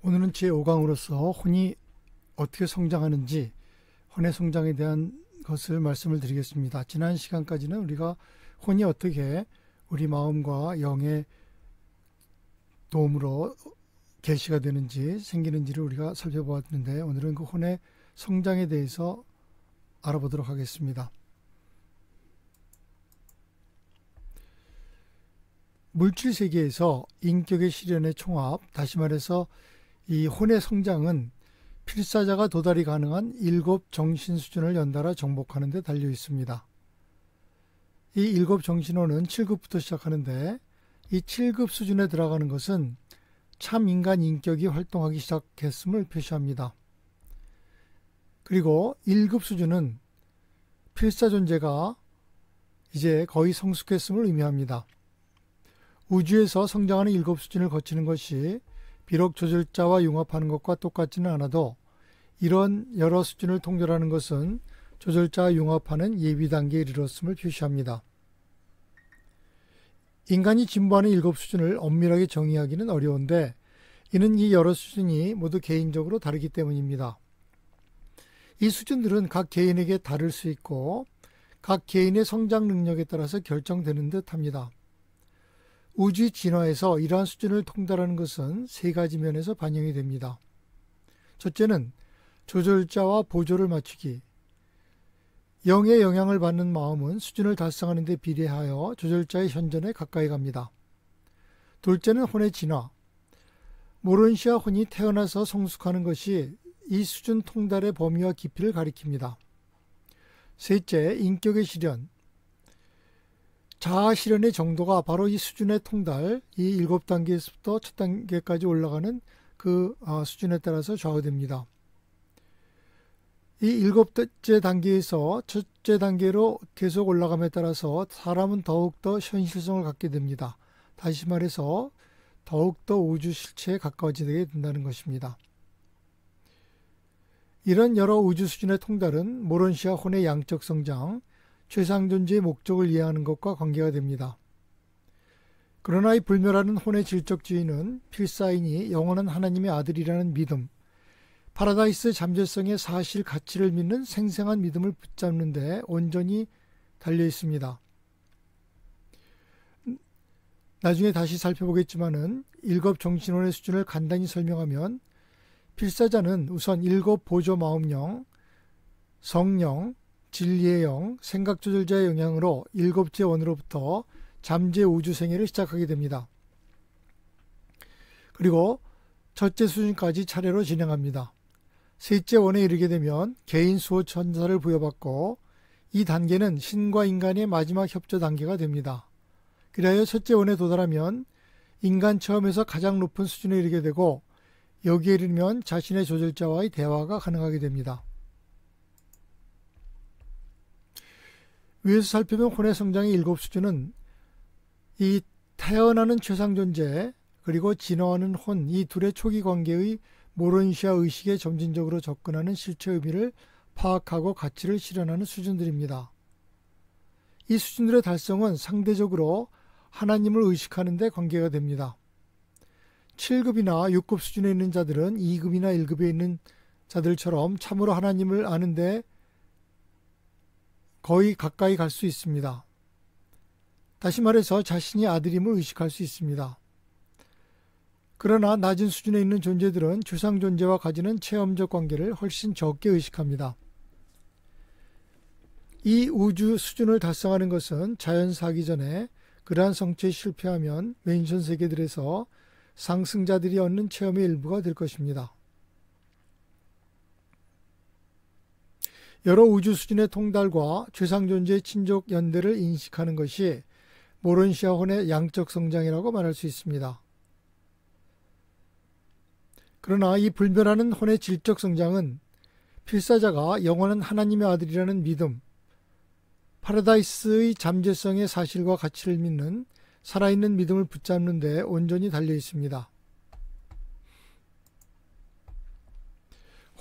오늘은 제5강으로서 혼이 어떻게 성장하는지, 혼의 성장에 대한 것을 말씀을 드리겠습니다. 지난 시간까지는 우리가 혼이 어떻게 우리 마음과 영의 도움으로 계시가 되는지, 생기는지를 우리가 살펴보았는데, 오늘은 그 혼의 성장에 대해서 알아보도록 하겠습니다. 물질 세계에서 인격의 실현의 총합, 다시 말해서 이 혼의 성장은 필사자가 도달이 가능한 7 정신 수준을 연달아 정복하는 데 달려 있습니다. 이 7 정신호는 7급부터 시작하는데, 이 7급 수준에 들어가는 것은 참 인간 인격이 활동하기 시작했음을 표시합니다. 그리고 1급 수준은 필사 존재가 이제 거의 성숙했음을 의미합니다. 우주에서 성장하는 7 수준을 거치는 것이 비록 조절자와 융합하는 것과 똑같지는 않아도, 이런 여러 수준을 통솔하는 것은 조절자와 융합하는 예비 단계에 이르렀음을 표시합니다. 인간이 진보하는 7 수준을 엄밀하게 정의하기는 어려운데, 이는 이 여러 수준이 모두 개인적으로 다르기 때문입니다. 이 수준들은 각 개인에게 다를 수 있고 각 개인의 성장 능력에 따라서 결정되는 듯 합니다. 우주의 진화에서 이러한 수준을 통달하는 것은 3가지 면에서 반영이 됩니다. 첫째는 조절자와 보조를 맞추기. 영의 영향을 받는 마음은 수준을 달성하는 데 비례하여 조절자의 현존에 가까이 갑니다. 둘째는 혼의 진화. 모론시아 혼이 태어나서 성숙하는 것이 이 수준 통달의 범위와 깊이를 가리킵니다. 셋째, 인격의 실현. 자아 실현의 정도가 바로 이 수준의 통달, 이 7단계에서부터 첫 단계까지 올라가는 그 수준에 따라서 좌우됩니다. 이 7째 단계에서 첫째 단계로 계속 올라감에 따라서 사람은 더욱더 현실성을 갖게 됩니다. 다시 말해서 더욱더 우주 실체에 가까워지게 된다는 것입니다. 이런 여러 우주 수준의 통달은 모론시아 혼의 양적 성장, 최상존재의 목적을 이해하는 것과 관계가 됩니다. 그러나 이 불멸하는 혼의 질적주의는 필사인이 영원한 하나님의 아들이라는 믿음, 파라다이스 잠재성의 사실 가치를 믿는 생생한 믿음을 붙잡는 데 온전히 달려 있습니다. 나중에 다시 살펴보겠지만은 7 정신혼의 수준을 간단히 설명하면, 필사자는 우선 7 보조 마음령, 성령, 진리의 영, 생각조절자의 영향으로 7째 원으로부터 잠재 우주 생애를 시작하게 됩니다. 그리고 첫째 수준까지 차례로 진행합니다. 셋째 원에 이르게 되면 개인 수호 천사를 부여받고, 이 단계는 신과 인간의 마지막 협조 단계가 됩니다. 그리하여 첫째 원에 도달하면 인간 체험에서 가장 높은 수준에 이르게 되고, 여기에 이르면 자신의 조절자와의 대화가 가능하게 됩니다. 위에서 살펴본 혼의 성장의 7 수준은 이 태어나는 최상존재 그리고 진화하는 혼, 이 둘의 초기 관계의 모론시아 의식에 점진적으로 접근하는 실체 의미를 파악하고 가치를 실현하는 수준들입니다. 이 수준들의 달성은 상대적으로 하나님을 의식하는 데 관계가 됩니다. 7급이나 6급 수준에 있는 자들은 2급이나 1급에 있는 자들처럼 참으로 하나님을 아는데 거의 가까이 갈 수 있습니다. 다시 말해서 자신이 아들임을 의식할 수 있습니다. 그러나 낮은 수준에 있는 존재들은 주상 존재와 가지는 체험적 관계를 훨씬 적게 의식합니다. 이 우주 수준을 달성하는 것은 자연사하기 전에 그러한 성취에 실패하면 맨션 세계들에서 상승자들이 얻는 체험의 일부가 될 것입니다. 여러 우주 수준의 통달과 최상존재의 친족 연대를 인식하는 것이 모론시아 혼의 양적 성장이라고 말할 수 있습니다. 그러나 이 불멸하는 혼의 질적 성장은 필사자가 영원한 하나님의 아들이라는 믿음, 파라다이스의 잠재성의 사실과 가치를 믿는 살아있는 믿음을 붙잡는 데 온전히 달려 있습니다.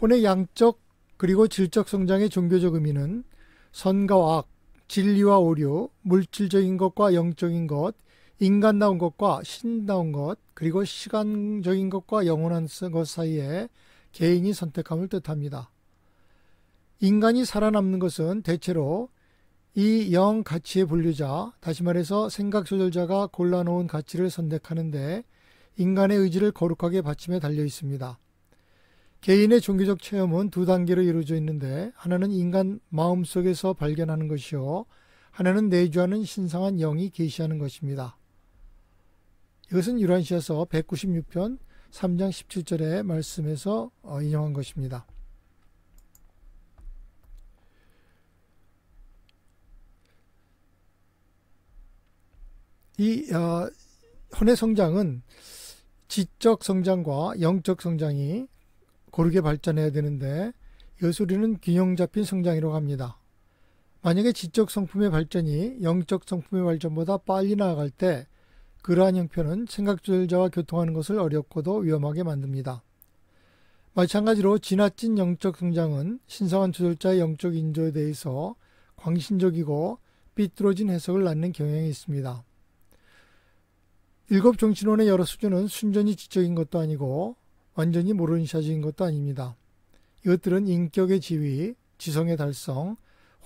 혼의 양적 그리고 질적 성장의 종교적 의미는 선과 악, 진리와 오류, 물질적인 것과 영적인 것, 인간다운 것과 신다운 것, 그리고 시간적인 것과 영원한 것 사이에 개인이 선택함을 뜻합니다. 인간이 살아남는 것은 대체로 이 영 가치의 분류자, 다시 말해서 생각 조절자가 골라놓은 가치를 선택하는데 인간의 의지를 거룩하게 받침에 달려 있습니다. 개인의 종교적 체험은 두 단계로 이루어져 있는데 하나는 인간 마음속에서 발견하는 것이요, 하나는 내주하는 신성한 영이 계시하는 것입니다. 이것은 유란시아서 196편 3장 17절의 말씀에서 인용한 것입니다. 이 혼의 성장은 지적 성장과 영적 성장이 고르게 발전해야 되는데 이것을 우리는 균형 잡힌 성장이라고 합니다. 만약에 지적 성품의 발전이 영적 성품의 발전보다 빨리 나아갈 때 그러한 형편은 생각 조절자와 교통하는 것을 어렵고도 위험하게 만듭니다. 마찬가지로 지나친 영적 성장은 신성한 조절자의 영적 인조에 대해서 광신적이고 삐뚤어진 해석을 낳는 경향이 있습니다. 일곱 정신론의 여러 수준은 순전히 지적인 것도 아니고 완전히 모론시아적인 것도 아닙니다. 이것들은 인격의 지위, 지성의 달성,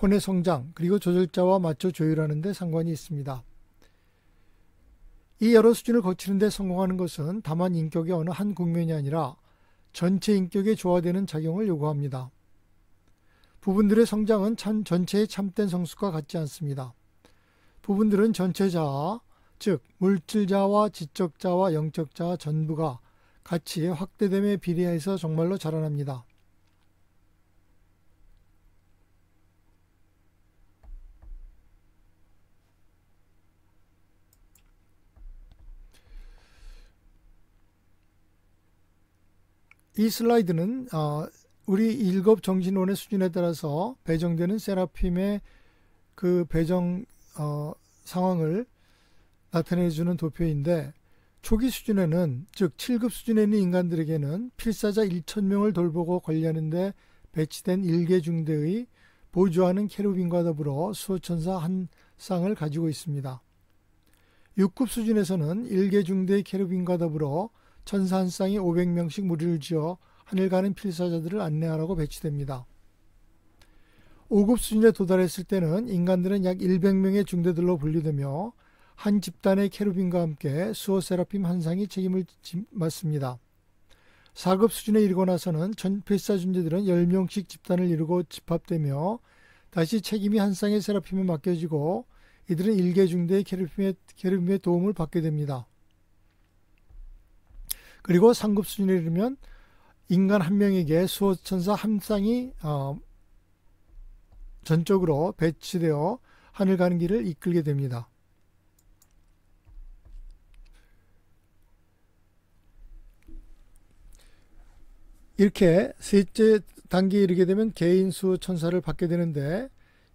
혼의 성장, 그리고 조절자와 맞춰 조율하는 데 상관이 있습니다. 이 여러 수준을 거치는 데 성공하는 것은 다만 인격의 어느 한 국면이 아니라 전체 인격에 조화되는 작용을 요구합니다. 부분들의 성장은 전체의 참된 성숙과 같지 않습니다. 부분들은 전체 자아, 즉 물질자와 지적자와 영적자와 전부가 같이 확대됨에 비례해서 정말로 자라납니다. 이 슬라이드는 우리 일곱 정신론의 수준에 따라서 배정되는 세라핌의 그 배정 상황을 나타내주는 도표인데, 초기 수준에는, 즉 7급 수준에 있는 인간들에게는 필사자 1,000명을 돌보고 관리하는 데 배치된 일개 중대의 보조하는 케루빈과 더불어 수호천사 한 쌍을 가지고 있습니다. 6급 수준에서는 일개 중대의 케루빈과 더불어 천사 한 쌍이 500명씩 무리를 지어 하늘 가는 필사자들을 안내하라고 배치됩니다. 5급 수준에 도달했을 때는 인간들은 약 100명의 중대들로 분류되며 한 집단의 케루빈과 함께 수호 세라핌 한 쌍이 책임을 맡습니다. 4급 수준에 이르고 나서는 전 필사 존재들은 10명씩 집단을 이루고 집합되며 다시 책임이 한 쌍의 세라핌에 맡겨지고 이들은 일개 중대의 케루빈의 도움을 받게 됩니다. 그리고 3급 수준에 이르면 인간 한 명에게 수호천사 한 쌍이 전적으로 배치되어 하늘 가는 길을 이끌게 됩니다. 이렇게 셋째 단계에 이르게 되면 개인 수호천사를 받게 되는데,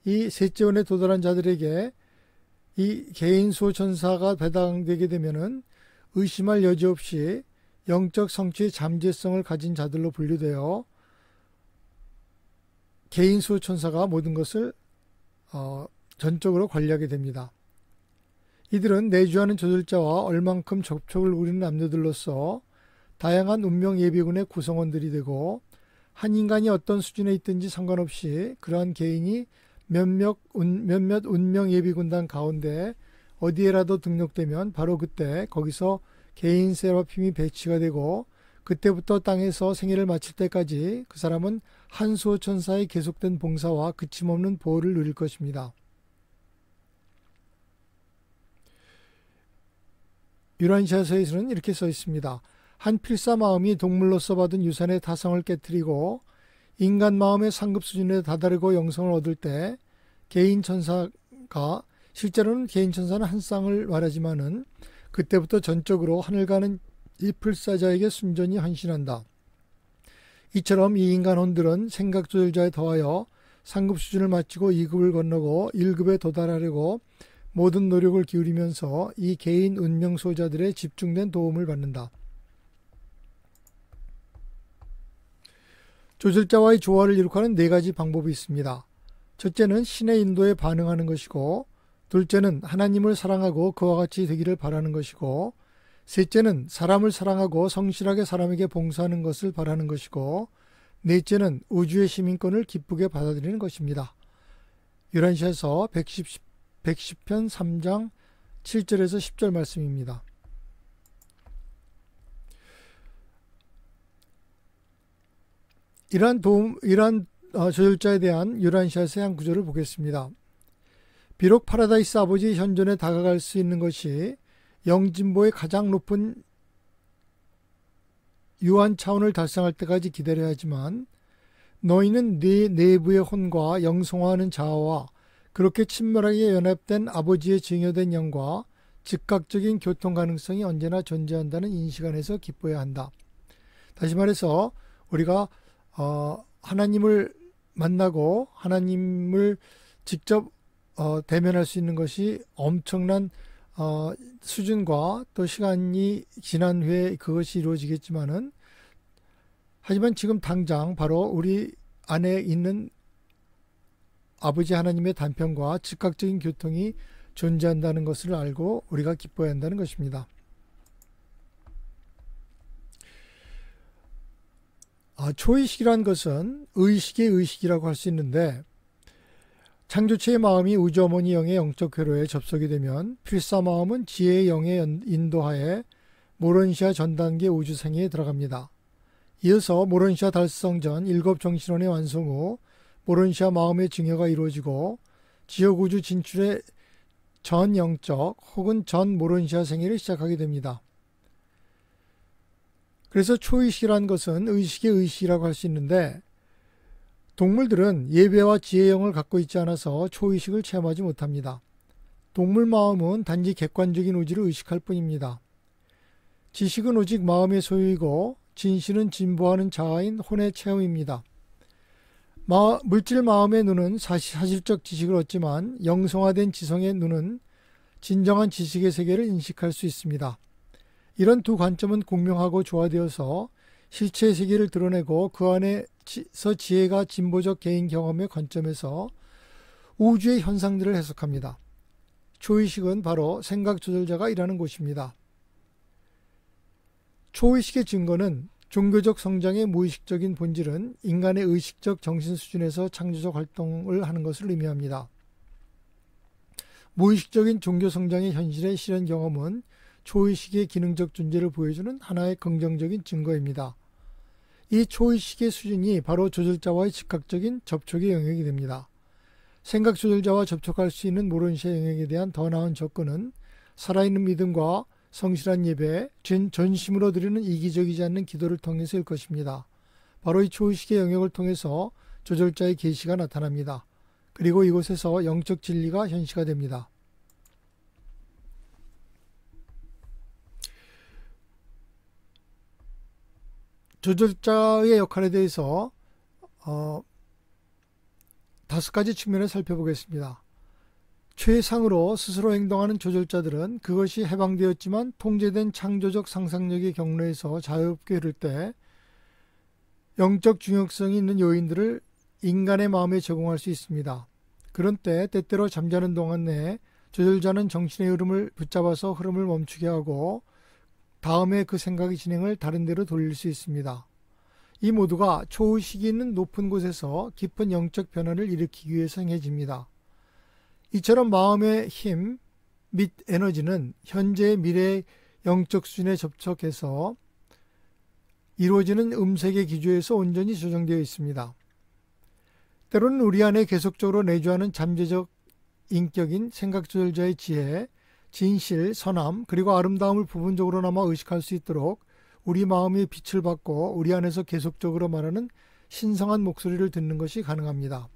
이 셋째 원에 도달한 자들에게 이 개인 수호천사가 배당되게 되면은 의심할 여지 없이 영적 성취의 잠재성을 가진 자들로 분류되어 개인 수호천사가 모든 것을 전적으로 관리하게 됩니다. 이들은 내주하는 조절자와 얼만큼 접촉을 우리는 남녀들로서 다양한 운명 예비군의 구성원들이 되고, 한 인간이 어떤 수준에 있든지 상관없이 그러한 개인이 몇몇 운명 예비군단 가운데 어디에라도 등록되면 바로 그때 거기서 개인 세라핌이 배치가 되고, 그때부터 땅에서 생애를 마칠 때까지 그 사람은 한 수호천사의 계속된 봉사와 그침없는 보호를 누릴 것입니다. 유란시아서에서는 이렇게 써 있습니다. 한 필사 마음이 동물로서 받은 유산의 타성을 깨뜨리고 인간 마음의 상급 수준에 다다르고 영성을 얻을 때 개인 천사가, 실제로는 개인 천사는 한 쌍을 말하지만은 그때부터 전적으로 하늘 가는 이 필사자에게 순전히 헌신한다. 이처럼 이 인간 혼들은 생각 조절자에 더하여 상급 수준을 마치고 2급을 건너고 1급에 도달하려고 모든 노력을 기울이면서 이 개인 운명 소자들의 집중된 도움을 받는다. 조절자와의 조화를 이룩하는 네 가지 방법이 있습니다. 첫째는 신의 인도에 반응하는 것이고, 둘째는 하나님을 사랑하고 그와 같이 되기를 바라는 것이고, 셋째는 사람을 사랑하고 성실하게 사람에게 봉사하는 것을 바라는 것이고, 넷째는 우주의 시민권을 기쁘게 받아들이는 것입니다. 요한시에서 110편 3장 7절에서 10절 말씀입니다. 이러한 저절자에 대한 요란시아스의 한 구절을 보겠습니다. 비록 파라다이스 아버지의 현존에 다가갈 수 있는 것이 영진보의 가장 높은 유한 차원을 달성할 때까지 기다려야 하지만, 너희는 네 내부의 혼과 영성화하는 자아와 그렇게 친밀하게 연합된 아버지의 증여된 영과 즉각적인 교통 가능성이 언제나 존재한다는 인식 안에서 기뻐해야 한다. 다시 말해서 우리가 하나님을 만나고 하나님을 직접 대면할 수 있는 것이 엄청난 수준과 또 시간이 지난 후에 그것이 이루어지겠지만은, 하지만 지금 당장 바로 우리 안에 있는 아버지 하나님의 단편과 즉각적인 교통이 존재한다는 것을 알고 우리가 기뻐해야 한다는 것입니다. 초의식이란 것은 의식의 의식이라고 할 수 있는데, 창조체의 마음이 우주 어머니 영의 영적 회로에 접속이 되면 필사 마음은 지혜의 영의 인도하에 모론시아 전 단계 우주생에 들어갑니다. 이어서 모론시아 달성 전 7정신원의 완성 후 모론시아 마음의 증여가 이루어지고 지역 우주 진출의 전 영적 혹은 전 모론시아 생애를 시작하게 됩니다. 그래서 초의식이란 것은 의식의 의식이라고 할 수 있는데, 동물들은 예배와 지혜영을 갖고 있지 않아서 초의식을 체험하지 못합니다. 동물 마음은 단지 객관적인 우주를 의식할 뿐입니다. 지식은 오직 마음의 소유이고 진실은 진보하는 자아인 혼의 체험입니다. 물질 마음의 눈은 사실적 지식을 얻지만 영성화된 지성의 눈은 진정한 지식의 세계를 인식할 수 있습니다. 이런 두 관점은 공명하고 조화되어서 실체의 세계를 드러내고 그 안에서 지혜가 진보적 개인 경험의 관점에서 우주의 현상들을 해석합니다. 초의식은 바로 생각 조절자가 일하는 곳입니다. 초의식의 증거는 종교적 성장의 무의식적인 본질은 인간의 의식적 정신 수준에서 창조적 활동을 하는 것을 의미합니다. 무의식적인 종교 성장의 현실의 실현 경험은 초의식의 기능적 존재를 보여주는 하나의 긍정적인 증거입니다. 이 초의식의 수준이 바로 조절자와의 즉각적인 접촉의 영역이 됩니다. 생각 조절자와 접촉할 수 있는 모론시아 영역에 대한 더 나은 접근은 살아있는 믿음과 성실한 예배, 전심으로 드리는 이기적이지 않는 기도를 통해서일 것입니다. 바로 이 초의식의 영역을 통해서 조절자의 계시가 나타납니다. 그리고 이곳에서 영적 진리가 현시가 됩니다. 조절자의 역할에 대해서 5가지 측면을 살펴보겠습니다. 최상으로 스스로 행동하는 조절자들은 그것이 해방되었지만 통제된 창조적 상상력의 경로에서 자유롭게 흐를 때 영적 중요성이 있는 요인들을 인간의 마음에 적용할 수 있습니다. 그런 때 때때로 잠자는 동안 내에 조절자는 정신의 흐름을 붙잡아서 흐름을 멈추게 하고 다음에 그 생각의 진행을 다른 데로 돌릴 수 있습니다. 이 모두가 초의식이 있는 높은 곳에서 깊은 영적 변화를 일으키기 위해서 행해집니다. 이처럼 마음의 힘 및 에너지는 현재의 미래의 영적 수준에 접촉해서 이루어지는 음색의 기조에서 온전히 조정되어 있습니다. 때로는 우리 안에 계속적으로 내주하는 잠재적 인격인 생각조절자의 지혜, 진실, 선함, 그리고 아름다움을 부분적으로나마 의식할 수 있도록 우리 마음의 빛을 받고 우리 안에서 계속적으로 말하는 신성한 목소리를 듣는 것이 가능합니다.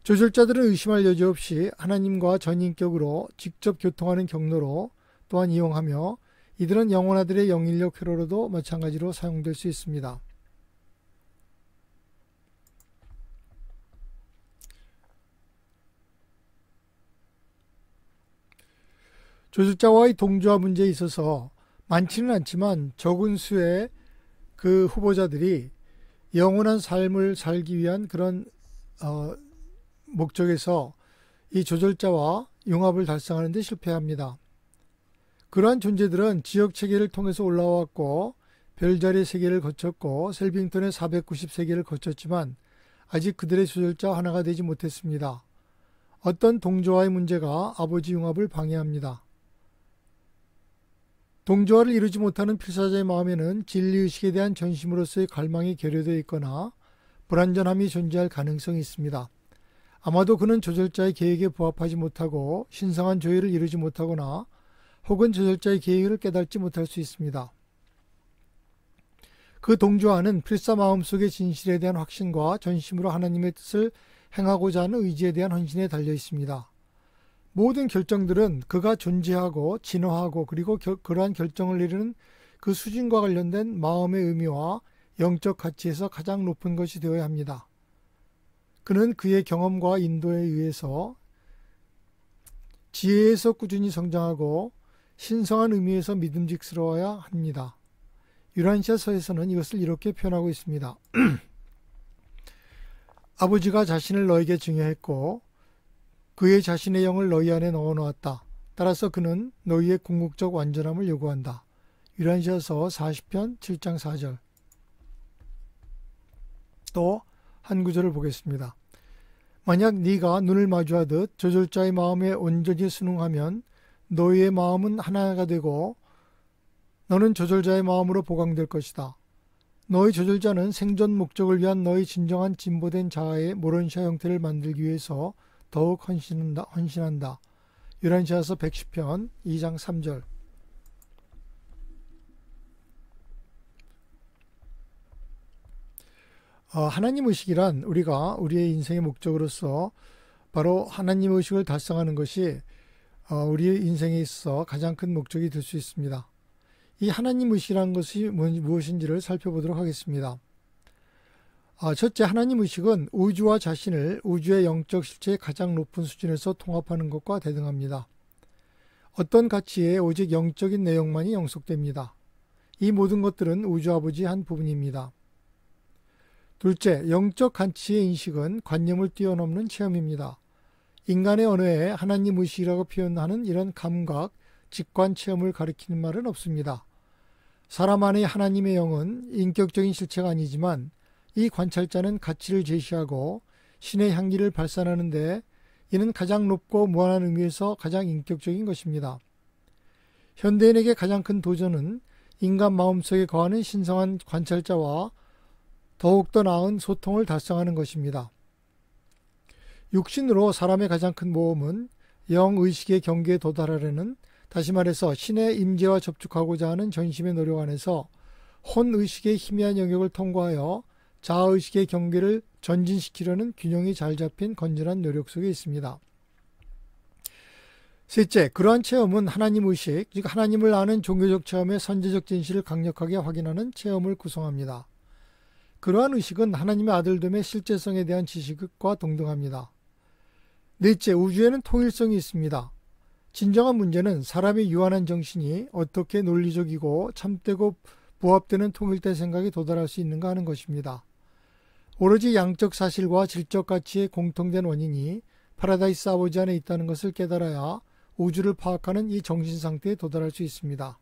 조절자들은 의심할 여지 없이 하나님과 전인격으로 직접 교통하는 경로로 또한 이용하며 이들은 영혼아들의 영인력 회로로도 마찬가지로 사용될 수 있습니다. 조절자와의 동조화 문제에 있어서 많지는 않지만 적은 수의 그 후보자들이 영원한 삶을 살기 위한 그런 목적에서 이 조절자와 융합을 달성하는 데 실패합니다. 그러한 존재들은 지역 체계를 통해서 올라왔고 별자리 세계를 거쳤고 셀빙턴의 490세계를 거쳤지만 아직 그들의 조절자 하나가 되지 못했습니다. 어떤 동조화의 문제가 아버지 융합을 방해합니다. 동조화를 이루지 못하는 필사자의 마음에는 진리의식에 대한 전심으로서의 갈망이 결여되어 있거나 불완전함이 존재할 가능성이 있습니다. 아마도 그는 조절자의 계획에 부합하지 못하고 신성한 조율을 이루지 못하거나 혹은 조절자의 계획을 깨닫지 못할 수 있습니다. 그 동조화는 필사 마음속의 진실에 대한 확신과 전심으로 하나님의 뜻을 행하고자 하는 의지에 대한 헌신에 달려 있습니다. 모든 결정들은 그가 존재하고 진화하고 그리고 그러한 결정을 내리는 그 수준과 관련된 마음의 의미와 영적 가치에서 가장 높은 것이 되어야 합니다. 그는 그의 경험과 인도에 의해서 지혜에서 꾸준히 성장하고 신성한 의미에서 믿음직스러워야 합니다. 유란시아서에서는 이것을 이렇게 표현하고 있습니다. 아버지가 자신을 너에게 증여했고 그의 자신의 영을 너희 안에 넣어놓았다. 따라서 그는 너희의 궁극적 완전함을 요구한다. 유란시아서 40편 7장 4절. 또 한 구절을 보겠습니다. 만약 네가 눈을 마주하듯 조절자의 마음에 온전히 순응하면 너희의 마음은 하나가 되고 너는 조절자의 마음으로 보강될 것이다. 너희 조절자는 생존 목적을 위한 너희 진정한 진보된 자아의 모론샤 형태를 만들기 위해서 더욱 헌신한다. 유란시아서 110편 2장 3절. 하나님 의식이란 우리가 우리의 인생의 목적으로서 바로 하나님 의식을 달성하는 것이 우리의 인생에 있어 가장 큰 목적이 될 수 있습니다. 이 하나님 의식이라는 것이 무엇인지를 살펴보도록 하겠습니다. 첫째, 하나님 의식은 우주와 자신을 우주의 영적 실체의 가장 높은 수준에서 통합하는 것과 대등합니다. 어떤 가치에 오직 영적인 내용만이 영속됩니다. 이 모든 것들은 우주 아버지의 한 부분입니다. 둘째, 영적 가치의 인식은 관념을 뛰어넘는 체험입니다. 인간의 언어에 하나님 의식이라고 표현하는 이런 감각, 직관 체험을 가리키는 말은 없습니다. 사람 안의 하나님의 영은 인격적인 실체가 아니지만 이 관찰자는 가치를 제시하고 신의 향기를 발산하는데 이는 가장 높고 무한한 의미에서 가장 인격적인 것입니다. 현대인에게 가장 큰 도전은 인간 마음속에 거하는 신성한 관찰자와 더욱더 나은 소통을 달성하는 것입니다. 육신으로 사람의 가장 큰 모험은 영의식의 경계에 도달하려는, 다시 말해서 신의 임재와 접촉하고자 하는 전심의 노력 안에서 혼의식의 희미한 영역을 통과하여 자아의식의 경계를 전진시키려는 균형이 잘 잡힌 건전한 노력 속에 있습니다. 셋째, 그러한 체험은 하나님의식, 즉 하나님을 아는 종교적 체험의 선제적 진실을 강력하게 확인하는 체험을 구성합니다. 그러한 의식은 하나님의 아들됨의 실제성에 대한 지식과 동등합니다. 넷째, 우주에는 통일성이 있습니다. 진정한 문제는 사람의 유한한 정신이 어떻게 논리적이고 참되고 부합되는 통일된 생각에 도달할 수 있는가 하는 것입니다. 오로지 양적 사실과 질적 가치의 공통된 원인이 파라다이스 아버지 안에 있다는 것을 깨달아야 우주를 파악하는 이 정신 상태에 도달할 수 있습니다.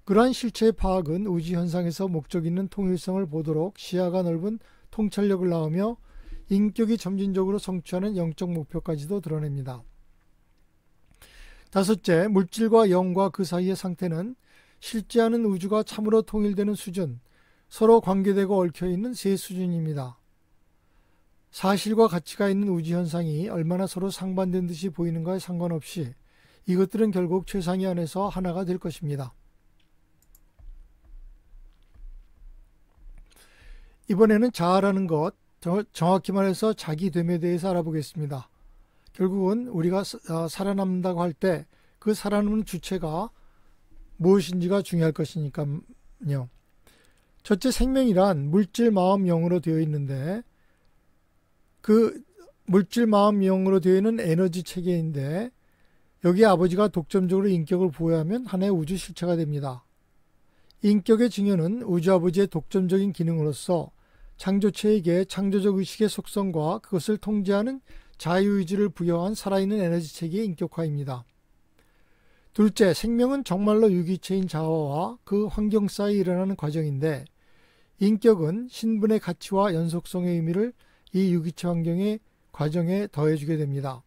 그러한 실체의 파악은 우주 현상에서 목적 있는 통일성을 보도록 시야가 넓은 통찰력을 낳으며 인격이 점진적으로 성취하는 영적 목표까지도 드러냅니다. 다섯째, 물질과 영과 그 사이의 상태는 실제하는 우주가 참으로 통일되는 수준, 서로 관계되고 얽혀있는 세 수준입니다. 사실과 가치가 있는 우주 현상이 얼마나 서로 상반된 듯이 보이는가에 상관없이 이것들은 결국 최상위 안에서 하나가 될 것입니다. 이번에는 자아라는 것, 정확히 말해서 자기됨에 대해서 알아보겠습니다. 결국은 우리가 살아남는다고 할 때 그 살아남는 주체가 무엇인지가 중요할 것이니까요. 첫째, 생명이란 물질, 마음, 영으로 되어 있는데 그 물질, 마음, 영으로 되어 있는 에너지 체계인데 여기에 아버지가 독점적으로 인격을 부여하면 하나의 우주 실체가 됩니다. 인격의 증여는 우주 아버지의 독점적인 기능으로서 창조체에게 창조적 의식의 속성과 그것을 통제하는 자유의지를 부여한 살아있는 에너지 체계의 인격화입니다. 둘째, 생명은 정말로 유기체인 자아와 그 환경 사이에 일어나는 과정인데 인격은 신분의 가치와 연속성의 의미를 이 유기체 환경의 과정에 더해주게 됩니다.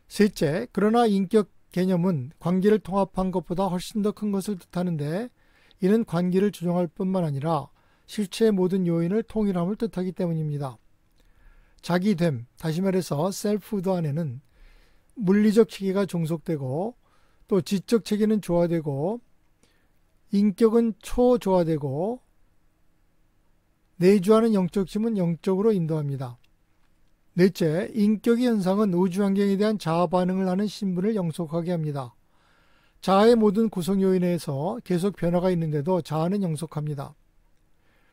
셋째, 그러나 인격 개념은 관계를 통합한 것보다 훨씬 더 큰 것을 뜻하는데 이는 관계를 조정할 뿐만 아니라 실체의 모든 요인을 통일함을 뜻하기 때문입니다. 자기됨, 다시 말해서 셀프후드 안에는 물리적 체계가 종속되고 또 지적 체계는 조화되고 인격은 초조화되고 내주하는 영적 힘은 영적으로 인도합니다. 넷째, 인격의 현상은 우주 환경에 대한 자아 반응을 하는 신분을 영속하게 합니다. 자아의 모든 구성 요인에서 계속 변화가 있는데도 자아는 영속합니다.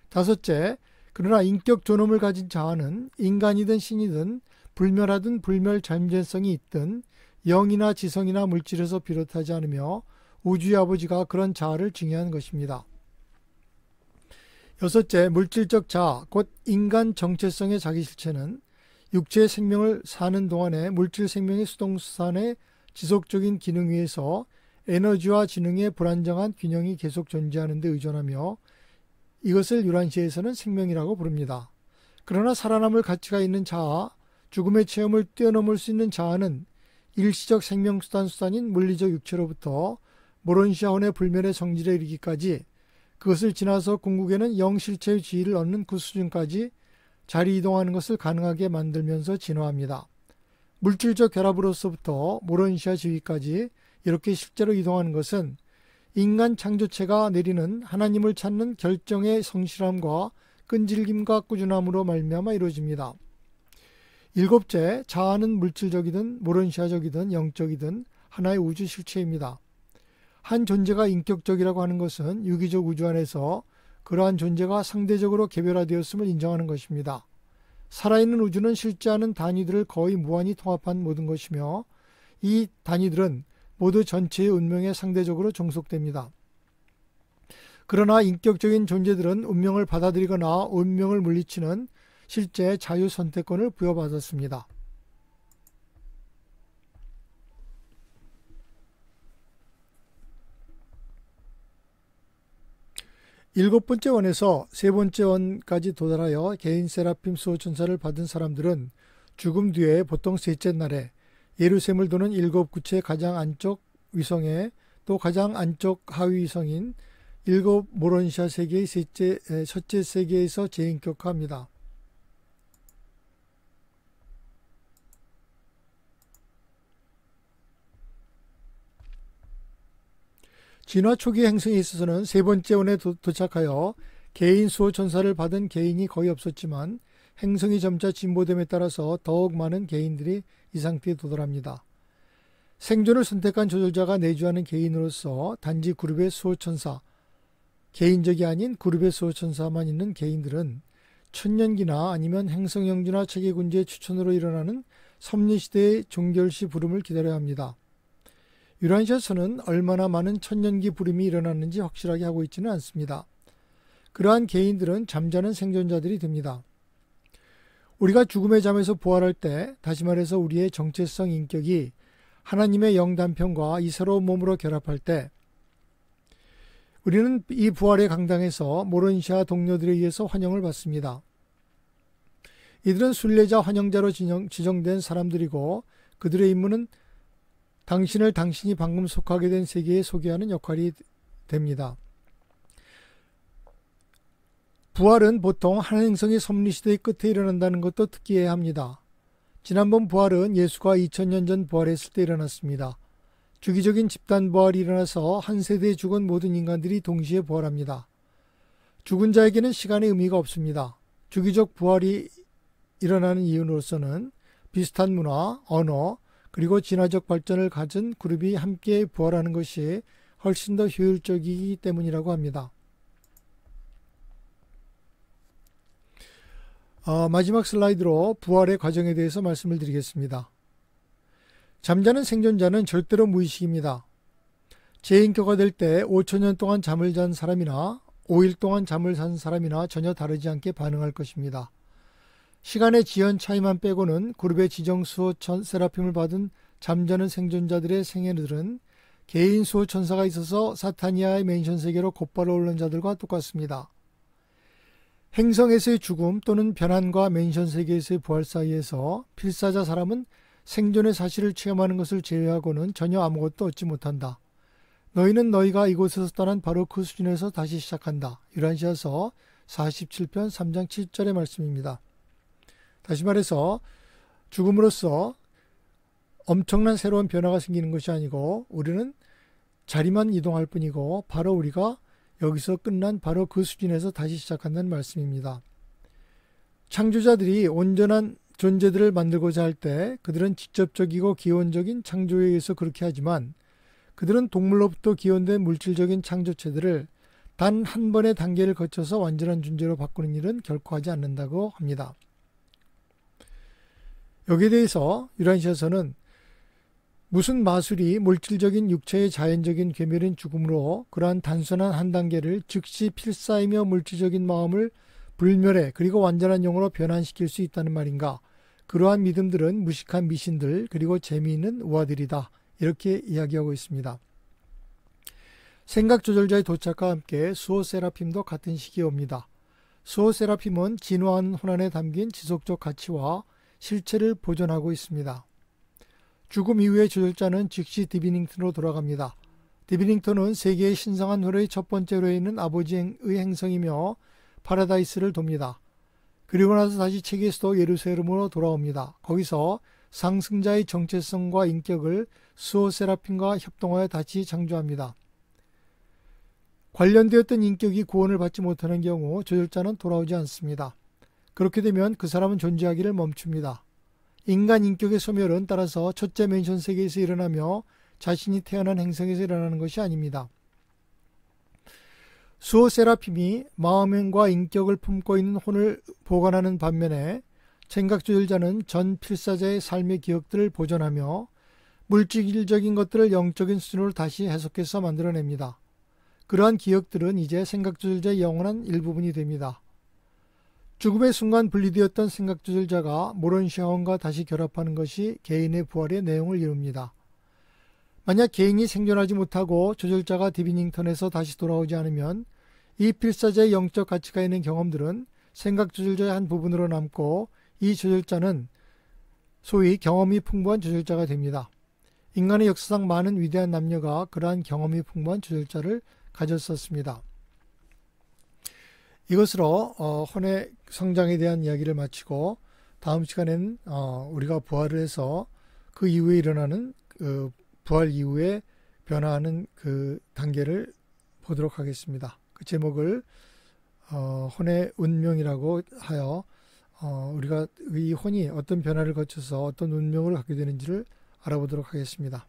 다섯째, 그러나 인격 존엄을 가진 자아는 인간이든 신이든 불멸하든 불멸 잠재성이 있든 영이나 지성이나 물질에서 비롯하지 않으며 우주의 아버지가 그런 자아를 증여한 것입니다. 여섯째, 물질적 자아, 곧 인간 정체성의 자기실체는 육체의 생명을 사는 동안에 물질 생명의 수동수산의 지속적인 기능 위에서 에너지와 지능의 불안정한 균형이 계속 존재하는 데 의존하며 이것을 유란시에서는 생명이라고 부릅니다. 그러나 살아남을 가치가 있는 자아, 죽음의 체험을 뛰어넘을 수 있는 자아는 일시적 생명수단인 물리적 육체로부터 모론시아혼의 불멸의 성질에 이르기까지 그것을 지나서 궁극에는 영실체의 지위를 얻는 그 수준까지 자리 이동하는 것을 가능하게 만들면서 진화합니다. 물질적 결합으로서부터 모론시아 지위까지 이렇게 실제로 이동하는 것은 인간 창조체가 내리는 하나님을 찾는 결정의 성실함과 끈질김과 꾸준함으로 말미암아 이루어집니다. 일곱째, 자아는 물질적이든 모론시아적이든 영적이든 하나의 우주 실체입니다. 한 존재가 인격적이라고 하는 것은 유기적 우주 안에서 그러한 존재가 상대적으로 개별화되었음을 인정하는 것입니다. 살아있는 우주는 실제 않은 단위들을 거의 무한히 통합한 모든 것이며 이 단위들은 모두 전체의 운명에 상대적으로 종속됩니다. 그러나 인격적인 존재들은 운명을 받아들이거나 운명을 물리치는 실제 자유 선택권을 부여받았습니다. 일곱 번째 원에서 세 번째 원까지 도달하여 개인 세라핌 수호천사를 받은 사람들은 죽음 뒤에 보통 셋째 날에 예루살렘을 도는 일곱 구체의 가장 안쪽 위성에 또 가장 안쪽 하위 위성인 일곱 모론시아 세계의 첫째 세계에서 재인격화합니다. 진화 초기 행성에 있어서는 세 번째 원에 도착하여 개인 수호천사를 받은 개인이 거의 없었지만 행성이 점차 진보됨에 따라서 더욱 많은 개인들이 이 상태에 도달합니다. 생존을 선택한 조절자가 내주하는 개인으로서 단지 그룹의 수호천사, 개인적이 아닌 그룹의 수호천사만 있는 개인들은 천년기나 아니면 행성영주나 체계군주의 추천으로 일어나는 섭리시대의 종결시 부름을 기다려야 합니다. 유란시아서는 얼마나 많은 천년기 부름이 일어났는지 확실하게 하고 있지는 않습니다. 그러한 개인들은 잠자는 생존자들이 됩니다. 우리가 죽음의 잠에서 부활할 때, 다시 말해서 우리의 정체성 인격이 하나님의 영단편과 이 새로운 몸으로 결합할 때 우리는 이 부활의 강당에서 모론시아 동료들에 의해서 환영을 받습니다. 이들은 순례자 환영자로 지정된 사람들이고 그들의 임무는 당신을 당신이 방금 속하게 된 세계에 소개하는 역할이 됩니다. 부활은 보통 한 행성의 섭리시대의 끝에 일어난다는 것도 특기해야 합니다. 지난번 부활은 예수가 2000년 전 부활했을 때 일어났습니다. 주기적인 집단 부활이 일어나서 한 세대에 죽은 모든 인간들이 동시에 부활합니다. 죽은 자에게는 시간의 의미가 없습니다. 주기적 부활이 일어나는 이유로서는 비슷한 문화, 언어, 그리고 진화적 발전을 가진 그룹이 함께 부활하는 것이 훨씬 더 효율적이기 때문이라고 합니다. 마지막 슬라이드로 부활의 과정에 대해서 말씀을 드리겠습니다. 잠자는 생존자는 절대로 무의식입니다. 재인격화 될 때 5천년 동안 잠을 잔 사람이나 5일 동안 잠을 잔 사람이나 전혀 다르지 않게 반응할 것입니다. 시간의 지연 차이만 빼고는 그룹의 지정 수호 세라핌을 받은 잠자는 생존자들의 생애들은 개인 수호 천사가 있어서 사타니아의 맨션 세계로 곧바로 오른 자들과 똑같습니다. 행성에서의 죽음 또는 변환과 맨션 세계에서의 부활 사이에서 필사자 사람은 생존의 사실을 체험하는 것을 제외하고는 전혀 아무것도 얻지 못한다. 너희는 너희가 이곳에서 떠난 바로 그 수준에서 다시 시작한다. 유란시아서 47편 3장 7절의 말씀입니다. 다시 말해서 죽음으로써 엄청난 새로운 변화가 생기는 것이 아니고 우리는 자리만 이동할 뿐이고 바로 우리가 여기서 끝난 바로 그 수준에서 다시 시작한다는 말씀입니다. 창조자들이 온전한 존재들을 만들고자 할 때 그들은 직접적이고 기원적인 창조에 의해서 그렇게 하지만 그들은 동물로부터 기원된 물질적인 창조체들을 단 한 번의 단계를 거쳐서 완전한 존재로 바꾸는 일은 결코 하지 않는다고 합니다. 여기에 대해서 유란시아서는 무슨 마술이 물질적인 육체의 자연적인 괴멸인 죽음으로 그러한 단순한 한 단계를 즉시 필사이며 물질적인 마음을 불멸해 그리고 완전한 영으로 변환시킬 수 있다는 말인가? 그러한 믿음들은 무식한 미신들 그리고 재미있는 우화들이다. 이렇게 이야기하고 있습니다. 생각조절자의 도착과 함께 수호 세라핌도 같은 시기에 옵니다. 수호 세라핌은 진화하는 혼안에 담긴 지속적 가치와 실체를 보존하고 있습니다. 죽음 이후의 조절자는 즉시 디비닝턴으로 돌아갑니다. 디비닝턴은 세계의 신성한 회로의 첫 번째 회로에 있는 아버지의 행성이며 파라다이스를 돕니다. 그리고 나서 다시 책의 수도 예루살렘으로 돌아옵니다. 거기서 상승자의 정체성과 인격을 수호 세라핌과 협동하여 다시 창조합니다. 관련되었던 인격이 구원을 받지 못하는 경우 조절자는 돌아오지 않습니다. 그렇게 되면 그 사람은 존재하기를 멈춥니다. 인간 인격의 소멸은 따라서 첫째 맨션 세계에서 일어나며 자신이 태어난 행성에서 일어나는 것이 아닙니다. 수호 세라핌이 마음과 인격을 품고 있는 혼을 보관하는 반면에 생각조절자는 전 필사자의 삶의 기억들을 보존하며 물질적인 것들을 영적인 수준으로 다시 해석해서 만들어냅니다. 그러한 기억들은 이제 생각조절자의 영원한 일부분이 됩니다. 죽음의 순간 분리되었던 생각조절자가 모론시아원과 다시 결합하는 것이 개인의 부활의 내용을 이룹니다. 만약 개인이 생존하지 못하고 조절자가 디비닝턴에서 다시 돌아오지 않으면 이 필사자의 영적 가치가 있는 경험들은 생각조절자의 한 부분으로 남고 이 조절자는 소위 경험이 풍부한 조절자가 됩니다. 인간의 역사상 많은 위대한 남녀가 그러한 경험이 풍부한 조절자를 가졌었습니다. 이것으로 혼의 성장에 대한 이야기를 마치고 다음 시간에는 우리가 부활을 해서 그 이후에 일어나는 부활 이후에 변화하는 그 단계를 보도록 하겠습니다. 그 제목을 혼의 운명이라고 하여 우리가 이 혼이 어떤 변화를 거쳐서 어떤 운명을 갖게 되는지를 알아보도록 하겠습니다.